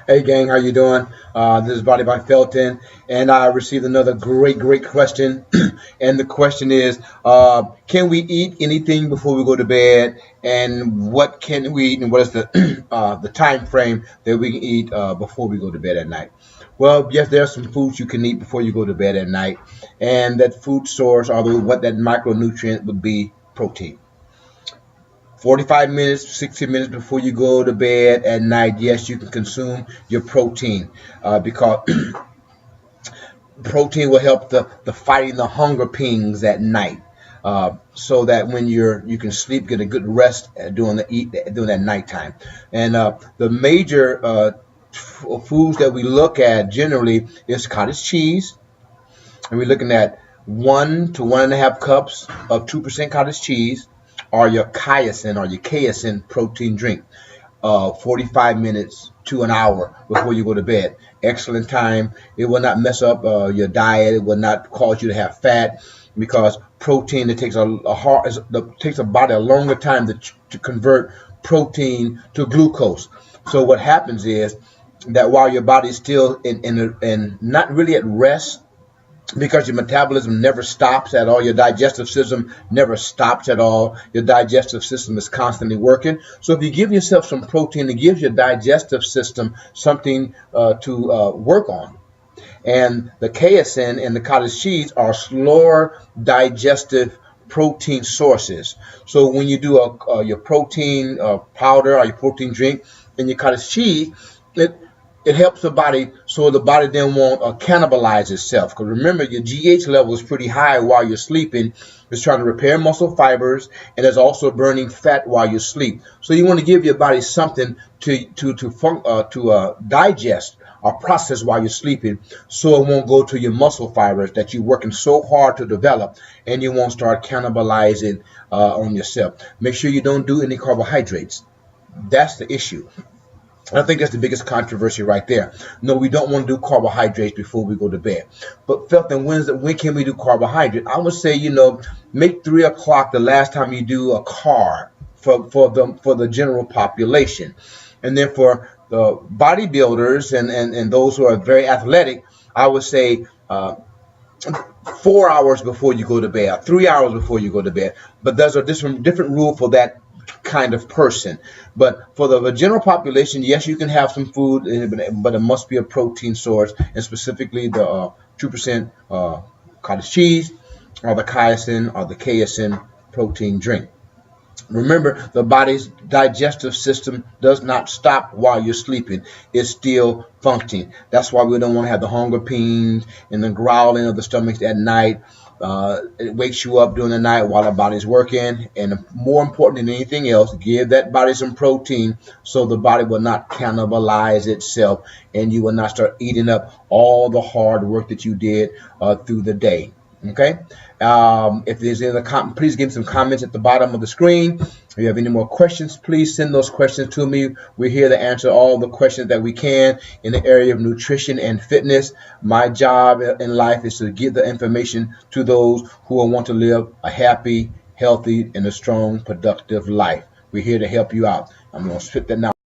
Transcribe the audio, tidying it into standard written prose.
Hey gang, how you doing? This is Body by Felton, and I received another great question. And the question is, can we eat anything before we go to bed? And what can we eat? And what is the the time frame that we can eat before we go to bed at night? Well, yes, there are some foods you can eat before you go to bed at night, and that food source, although what that micronutrient would be, protein. 45 minutes, 60 minutes before you go to bed at night, yes, you can consume your protein because protein will help the fighting the hunger pings at night. So that when you can sleep, get a good rest during that nighttime. And the major foods that we look at generally is cottage cheese, and we're looking at 1 to 1.5 cups of 2% cottage cheese, or your kaizen or your casein protein drink. 45 minutes to an hour before you go to bed. Excellent time. It will not mess up your diet. It will not cause you to have fat because protein, it takes it takes a body a longer time to convert protein to glucose. So what happens is that while your body is still in not really at rest, because your metabolism never stops at all, your digestive system never stops at all. Your digestive system is constantly working. So if you give yourself some protein, it gives your digestive system something to work on. And the casein and the cottage cheese are slower digestive protein sources. So when you do your protein powder or your protein drink and your cottage cheese, it it helps the body so the body then won't cannibalize itself. Because remember, your GH level is pretty high while you're sleeping. It's trying to repair muscle fibers, and it's also burning fat while you sleep. So you want to give your body something to digest or process while you're sleeping, so it won't go to your muscle fibers that you're working so hard to develop, and you won't start cannibalizing on yourself. Make sure you don't do any carbohydrates. That's the issue. I think that's the biggest controversy right there. No, we don't want to do carbohydrates before we go to bed. But Felton, when can we do carbohydrate? I would say, make 3 o'clock the last time you do a carb for the general population. And then for the bodybuilders and those who are very athletic, I would say 4 hours before you go to bed, 3 hours before you go to bed. But there's a different rule for that kind of person. But for the general population, yes, you can have some food, but it must be a protein source, and specifically the 2% cottage cheese or the kaizen or the casein protein drink. Remember, the body's digestive system does not stop while you're sleeping. It's still functioning. That's why we don't want to have the hunger pains and the growling of the stomach at night. It wakes you up during the night while the body's working. And more important than anything else, give that body some protein so the body will not cannibalize itself and you will not start eating up all the hard work that you did through the day. Okay. If there's any other please give some comments at the bottom of the screen. If you have any more questions, please send those questions to me. We're here to answer all the questions that we can in the area of nutrition and fitness. My job in life is to give the information to those who want to live a happy, healthy, and a strong, productive life. We're here to help you out. I'm going to spit that now.